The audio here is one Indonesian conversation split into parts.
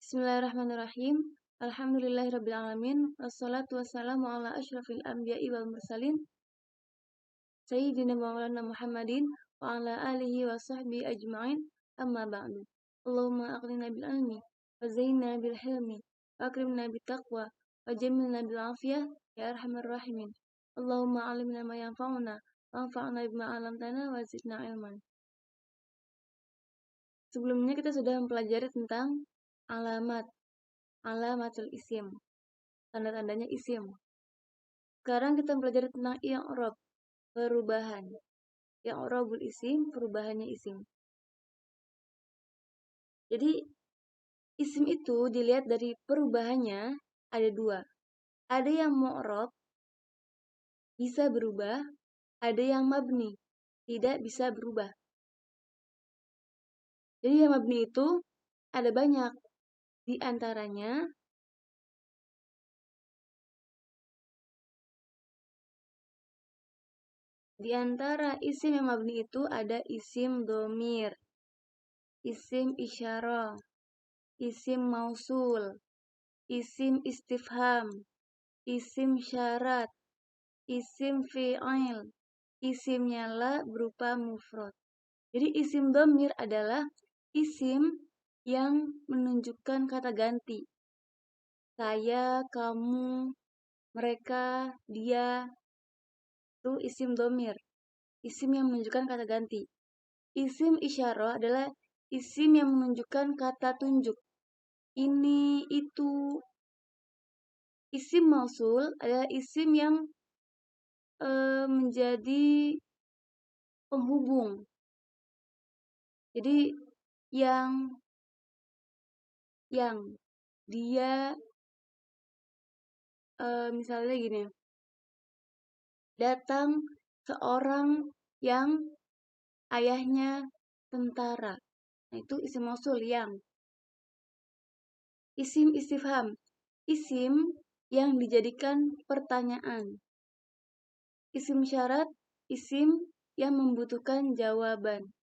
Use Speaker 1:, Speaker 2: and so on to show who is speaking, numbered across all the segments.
Speaker 1: Bismillahirrahmanirrahim. Alhamdulillahirrabbilalamin. Wassalatu wassalamu ala ashrafil anbiya'i wal mursalin. Sayyidina maulana Muhammadin wa ala alihi wa sahbihi ajma'in. Amma ba'du. Allahumma aqlina bil ilmi wa zainna bil hilmi wa akrimna bil taqwa wa jamilna bil afiyah ya arhamar rahimin. Allahumma alimna ma yanfa'una wa anfa'na bima 'allamtana wa zidna ilman. Sebelumnya kita sudah mempelajari tentang alamatul isim, tanda-tandanya isim. Sekarang kita mempelajari tentang i'rab, perubahan. I'rabul isim, perubahannya isim. Jadi isim itu dilihat dari perubahannya ada dua. Ada yang mu'rab, bisa berubah. Ada yang mabni, tidak bisa berubah. Jadi yang mabni itu ada banyak. Di antaranya di antara isim yang mabni itu ada isim domir, isim isyarah, isim mausul, isim istifham, isim syarat, isim fi'il, isim nyala berupa mufrad. Jadi isim domir adalah isim yang menunjukkan kata ganti. Saya, kamu, mereka, dia, itu isim domir. Isim yang menunjukkan kata ganti. Isim isyarah adalah isim yang menunjukkan kata tunjuk. Ini, itu. Isim mausul adalah isim yang menjadi penghubung. Jadi yang dia misalnya gini. Datang seorang yang ayahnya tentara. Nah, itu isim mausul yang. Isim istifham, isim yang dijadikan pertanyaan. Isim syarat, isim yang membutuhkan jawaban.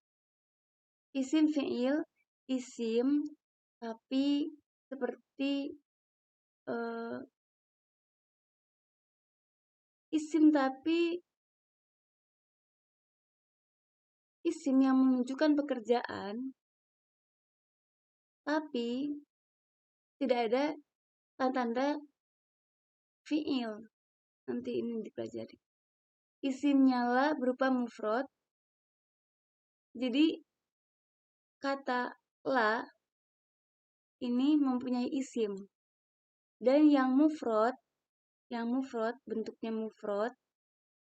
Speaker 1: Isim fi'il, isim tapi seperti isim yang menunjukkan pekerjaan tapi tidak ada tanda fi'il. Nanti ini dipelajari. Isim nyala berupa mufrad. Jadi kata la ini mempunyai isim. Dan yang mufrad bentuknya mufrad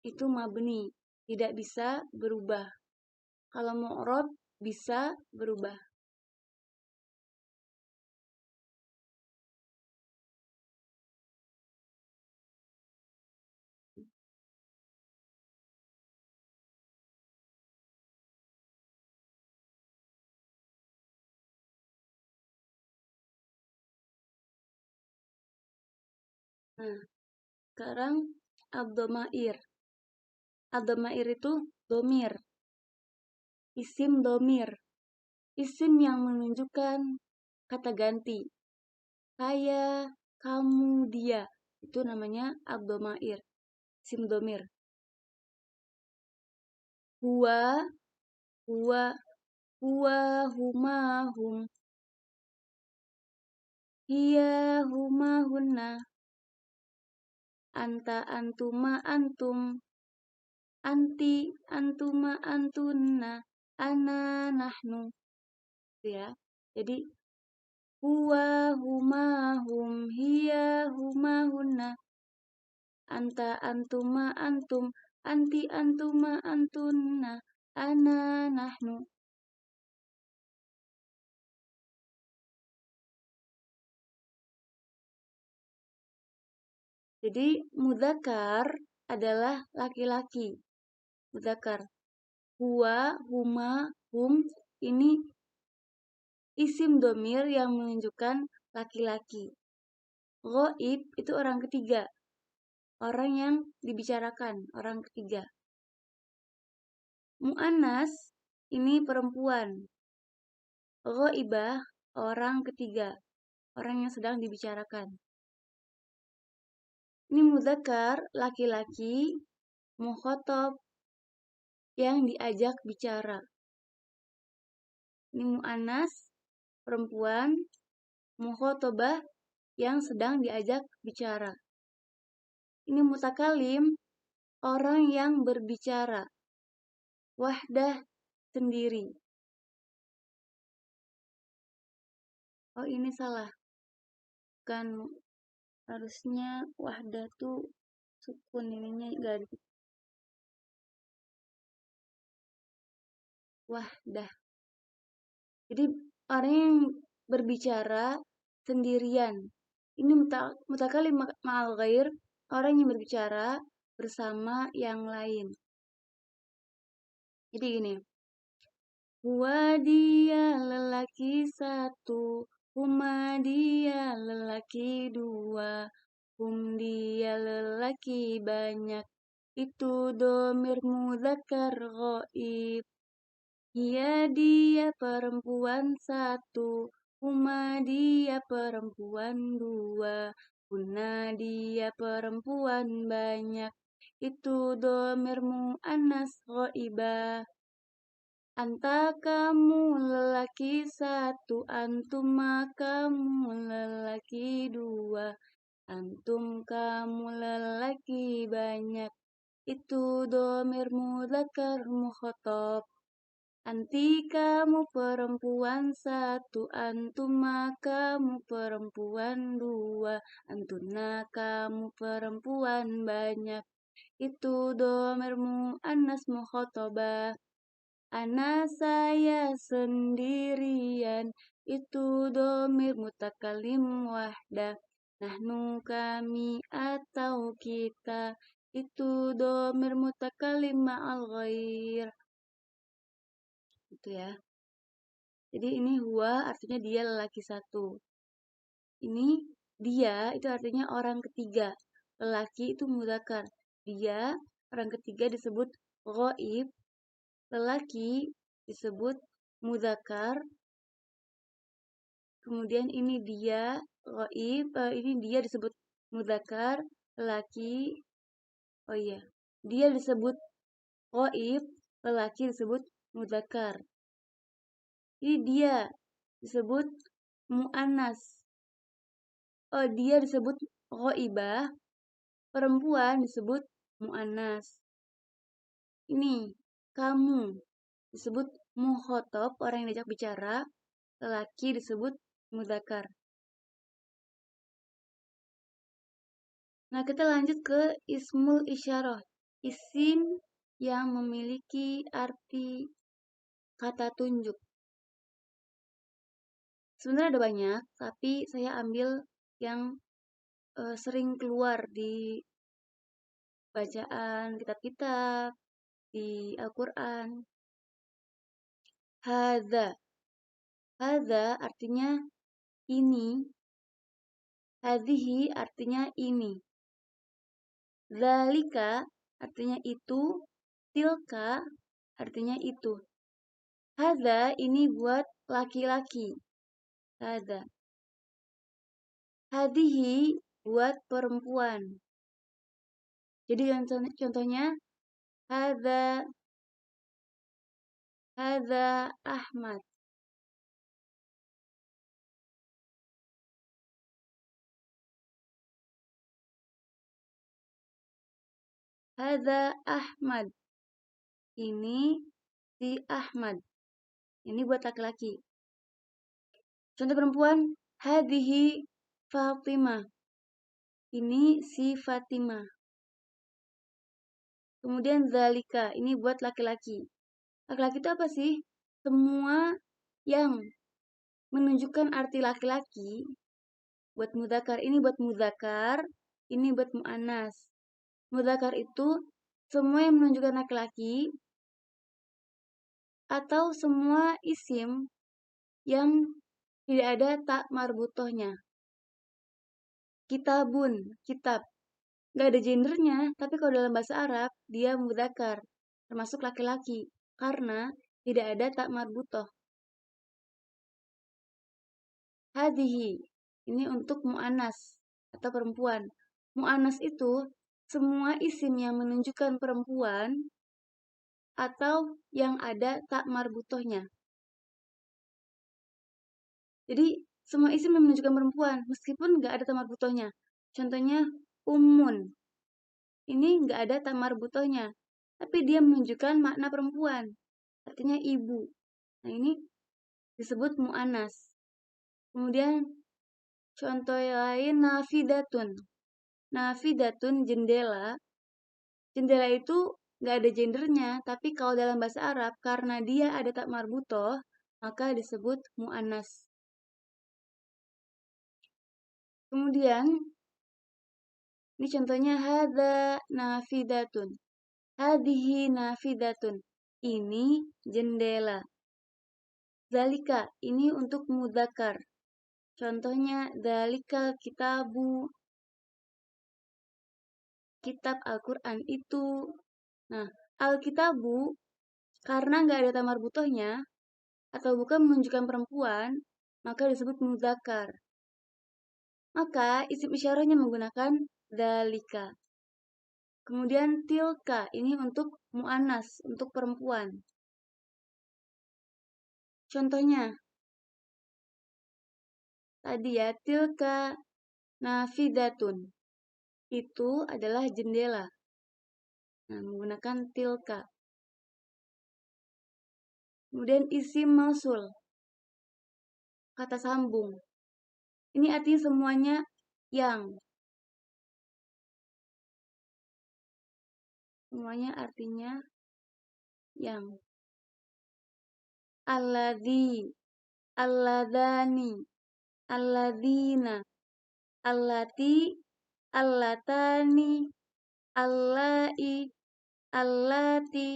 Speaker 1: itu mabni, tidak bisa berubah. Kalau mu'rab bisa berubah. Nah, sekarang ad-dhamair. Ad-dhamair itu domir. Isim domir. Isim yang menunjukkan kata ganti. Saya, kamu, dia. Itu namanya ad-dhamair. Isim domir. Huwa, huma, hum. Hiya, huma, hunna. Anta, antuma, antum. Anti, antuma, antunna. Ana, nahnu. Ya. Jadi huwa, huma, hum. Hiya, huma, hunna. Anta, antuma, antum. Anti, antuma, antunna. Ana, nahnu. Jadi mudzakkar adalah laki-laki. Mudzakkar. Huwa, huma, hum ini isim domir yang menunjukkan laki-laki. Ghaib itu orang ketiga. Orang yang dibicarakan, orang ketiga. Mu'annas ini perempuan. Ghaibah orang ketiga. orang yang sedang dibicarakan. Ini mudzakkar, laki-laki, mukhatab, yang diajak bicara. Ini mu'annas, perempuan, mukhatabah, yang sedang diajak bicara. Ini mutakalim, orang yang berbicara. Wahdah, sendiri. Oh, ini salah. Kan harusnya wahdah tuh sukun, ininya enggak. Wahdah. Jadi orang yang berbicara sendirian. Ini mutakalim ma'al ghair, orang yang berbicara bersama yang lain. Jadi gini. Huwa dia lelaki satu, huma dia lelaki dua, hum dia lelaki banyak. Itu domir mudzakkar ghaib. Dia perempuan satu, huma dia perempuan dua, hunna dia perempuan banyak. Itu domir mu'annas ghaibah. Anta kamu lelaki satu, antuma kamu lelaki dua, antum kamu lelaki banyak. Itu domir mudzakkar mukhatab. Anti kamu perempuan satu, antuma kamu perempuan dua, antuna kamu perempuan banyak. Itu domir mu'annas mukhatabah. Ana saya sendirian, itu domir mutakalim wahdah. Nahnu kami atau kita, itu domir mutakalim ma'al ghair. Gitu ya. Jadi ini huwa artinya dia lelaki satu. Ini dia itu artinya orang ketiga. Lelaki itu mudzakkar. Dia orang ketiga disebut ghaib. Lelaki disebut mudzakkar. Kemudian ini dia ghaib, ini dia disebut mudzakkar, lelaki. Oh iya. Dia disebut ghaib, lelaki disebut mudzakkar. Ini dia disebut mu'annas. Oh, dia disebut ghaibah, perempuan disebut mu'annas. Ini kamu disebut mukhatab, orang yang diajak bicara, lelaki disebut mudzakkar. Nah, kita lanjut ke ismul isyarah, isim yang memiliki arti kata tunjuk. Sebenarnya ada banyak, tapi saya ambil yang sering keluar di bacaan kitab-kitab, di Al-Quran. Hadza. Hadza artinya ini. Hadhihi artinya ini. Dzalika artinya itu. Tilka artinya itu. Hadza ini buat laki-laki. Hadza. Hadhihi buat perempuan. Jadi contohnya hadza Ahmad. Hadza Ahmad. Ini si Ahmad. Ini buat laki-laki. Contoh perempuan, hadhihi Fatimah. Ini si Fatimah. Kemudian zalika, ini buat laki-laki. Laki-laki itu apa sih? Semua yang menunjukkan arti laki-laki buat mudzakkar, ini buat mudzakkar, ini buat mu'annas. Mudzakkar itu semua yang menunjukkan laki-laki atau semua isim yang tidak ada tak marbutohnya. Kitabun, kitab. Gak ada gendernya, tapi kalau dalam bahasa Arab, dia mudzakkar, termasuk laki-laki, karena tidak ada tak marbutoh. Hadhihi, Ini untuk mu'anas atau perempuan. Mu'anas itu semua isim yang menunjukkan perempuan atau yang ada tak marbutohnya. Jadi semua isim yang menunjukkan perempuan meskipun nggak ada tak marbutohnya. Contohnya ummun. Ini nggak ada tak marbutohnya, tapi dia menunjukkan makna perempuan. Artinya ibu. Nah ini disebut mu'anas. Kemudian contoh lain nafidatun. Nafidatun jendela. Jendela itu nggak ada gendernya, tapi kalau dalam bahasa Arab karena dia ada tak marbutoh, maka disebut mu'anas. Kemudian ini contohnya hadza nafidatun. Hadhihi nafidatun. Ini jendela. Zalika ini untuk mudzakkar. Contohnya zalikal kitabu. Kitab Al-Quran itu. Nah, Al-Kitabu karena nggak ada tamar butohnya atau bukan menunjukkan perempuan, maka disebut mudzakkar. Maka isim isyarahnya menggunakan dalika. Kemudian tilka ini untuk mu'anas, untuk perempuan. Contohnya, tadi ya, tilka nafidatun. Itu adalah jendela. Nah, menggunakan tilka. Kemudian isim mausul. Kata sambung. Ini artinya semuanya yang. Semuanya artinya yang. Alladzi, alladani, alladina, allati, allatani, allai, allati,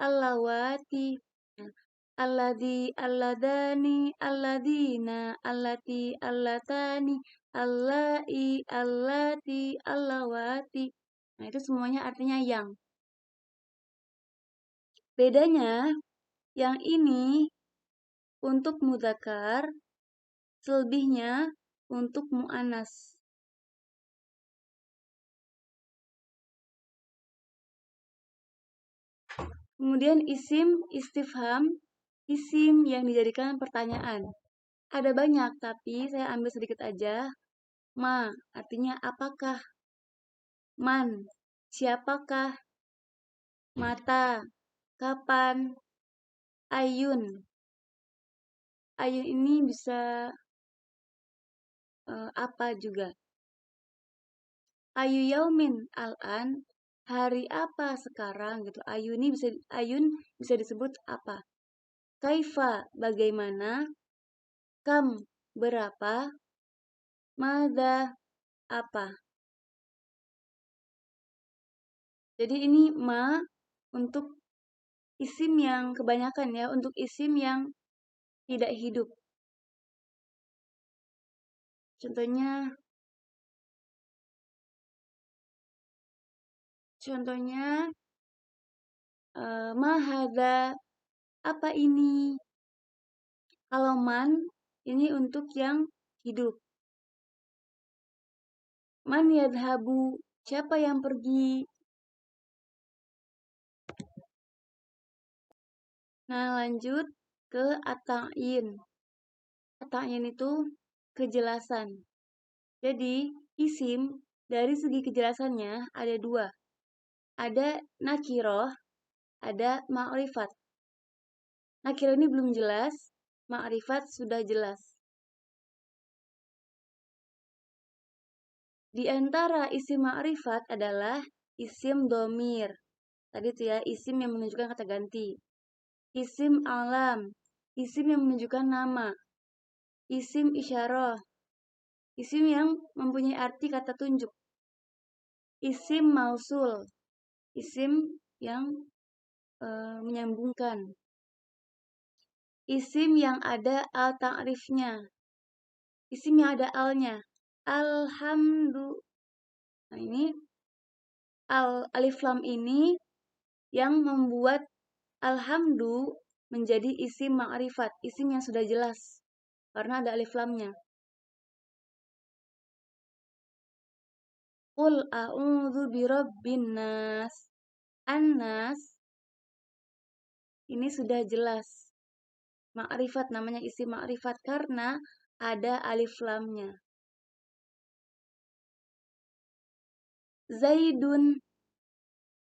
Speaker 1: allawati, alladzi, alladani, alladina, allati, allatani, allai, allati, allawati. Nah, itu semuanya artinya yang. Bedanya, yang ini untuk mudzakkar, selebihnya untuk mu'anas. Kemudian isim istifham, isim yang dijadikan pertanyaan. Ada banyak, tapi saya ambil sedikit aja. Ma, artinya apakah? Man, siapakah? Mata, kapan? Ayun. Ayun ini bisa apa juga. Ayu yaumin al-an, hari apa sekarang gitu. Ayun bisa disebut apa? Kaifa, bagaimana? Kam, berapa? Mada, apa? Jadi ini ma untuk isim yang kebanyakan ya, untuk isim yang tidak hidup. Contohnya mahada, apa ini? Kalau man ini untuk yang hidup. Man yadhabu, siapa yang pergi? Nah, lanjut ke ata'in. Ata'in itu kejelasan. Jadi, isim dari segi kejelasannya ada dua. Ada nakiroh, ada ma'rifat. Nakiroh ini belum jelas, ma'rifat sudah jelas. Di antara isim ma'rifat adalah isim domir. Tadi itu ya, isim yang menunjukkan kata ganti. Isim alam, isim yang menunjukkan nama. Isim isyarah, isim yang mempunyai arti kata tunjuk. Isim mausul, isim yang menyambungkan. Isim yang ada al-ta'rifnya. Isim yang ada al-nya. Alhamdu. Nah, ini alif lam ini yang membuat alhamdu menjadi isim ma'rifat, isim yang sudah jelas karena ada alif lamnya. Qul a'udzu birabbin nas. An-nas ini sudah jelas. Ma'rifat namanya isim ma'rifat karena ada alif lamnya. Zaidun.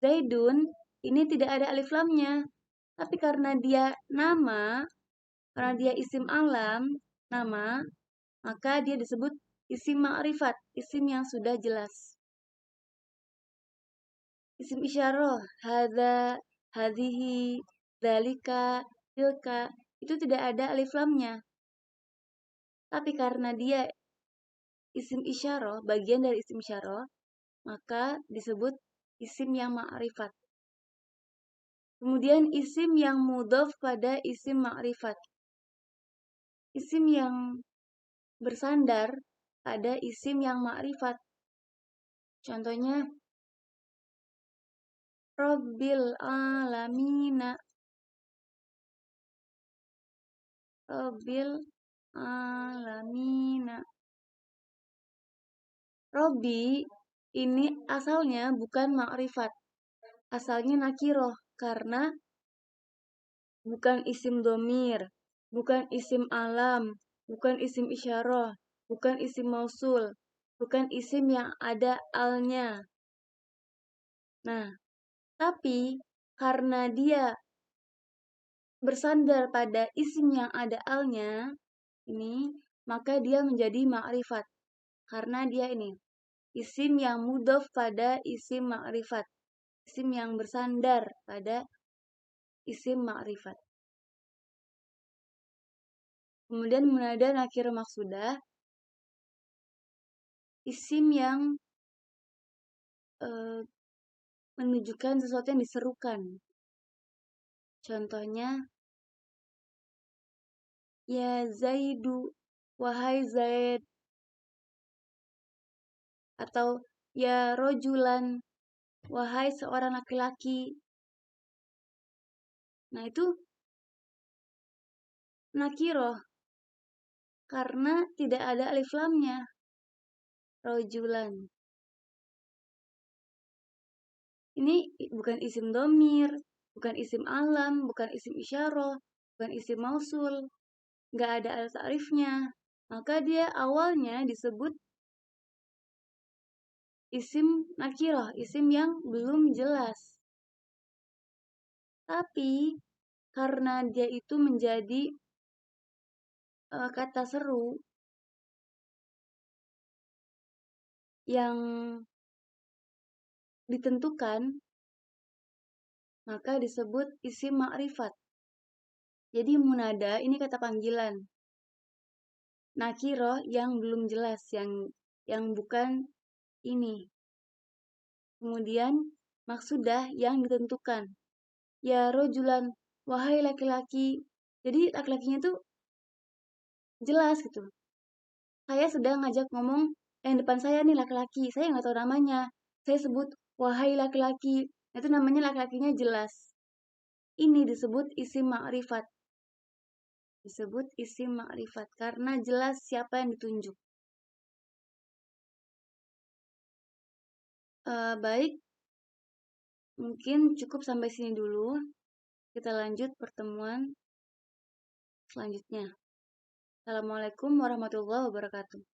Speaker 1: Zaidun ini tidak ada alif lamnya. Tapi karena dia nama, karena dia isim alam, nama, maka dia disebut isim ma'rifat, isim yang sudah jelas. Isim isyarah, hadza, hadhihi, dzalika, tilka, itu tidak ada alif lamnya. Tapi karena dia isim isyarah, bagian dari isim isyarah, maka disebut isim yang ma'rifat. Kemudian isim yang mudhof pada isim ma'rifat. Isim yang bersandar pada isim yang ma'rifat. Contohnya, Rabbil alamina. Rabbil alamina. Robbi ini asalnya bukan ma'rifat. Asalnya nakiroh karena bukan isim domir, bukan isim alam, bukan isim isyarah, bukan isim mausul, bukan isim yang ada alnya. Nah, tapi karena dia bersandar pada isim yang ada alnya, ini, maka dia menjadi ma'rifat. Karena dia ini, isim yang mudhof pada isim ma'rifat. Isim yang bersandar pada isim ma'rifat. Kemudian munada nakir maksudah, isim yang menunjukkan sesuatu yang diserukan. Contohnya, ya Zaidu, wahai Zaid. Atau ya rojulan, wahai seorang laki-laki. Nah itu nakiroh karena tidak ada alif lamnya. Rojulan. Ini bukan isim domir, bukan isim alam, bukan isim isyarah, bukan isim mausul. Nggak ada alif alifnya. Maka dia awalnya disebut isim nakiroh, isim yang belum jelas. Tapi karena dia itu menjadi kata seru yang ditentukan, maka disebut isim ma'rifat. Jadi munada ini kata panggilan. Nakiroh yang belum jelas, yang bukan ini. Kemudian maksudah yang ditentukan. Ya rojulan, wahai laki-laki. Jadi laki-lakinya tuh jelas gitu. Saya sedang ngajak ngomong yang depan saya nih laki-laki. Saya nggak tahu namanya. Saya sebut wahai laki-laki. Itu namanya laki-lakinya jelas. Ini disebut isim ma'rifat. Disebut isim ma'rifat karena jelas siapa yang ditunjuk. Baik, mungkin cukup sampai sini dulu. Kita lanjut pertemuan selanjutnya. Assalamualaikum warahmatullahi wabarakatuh.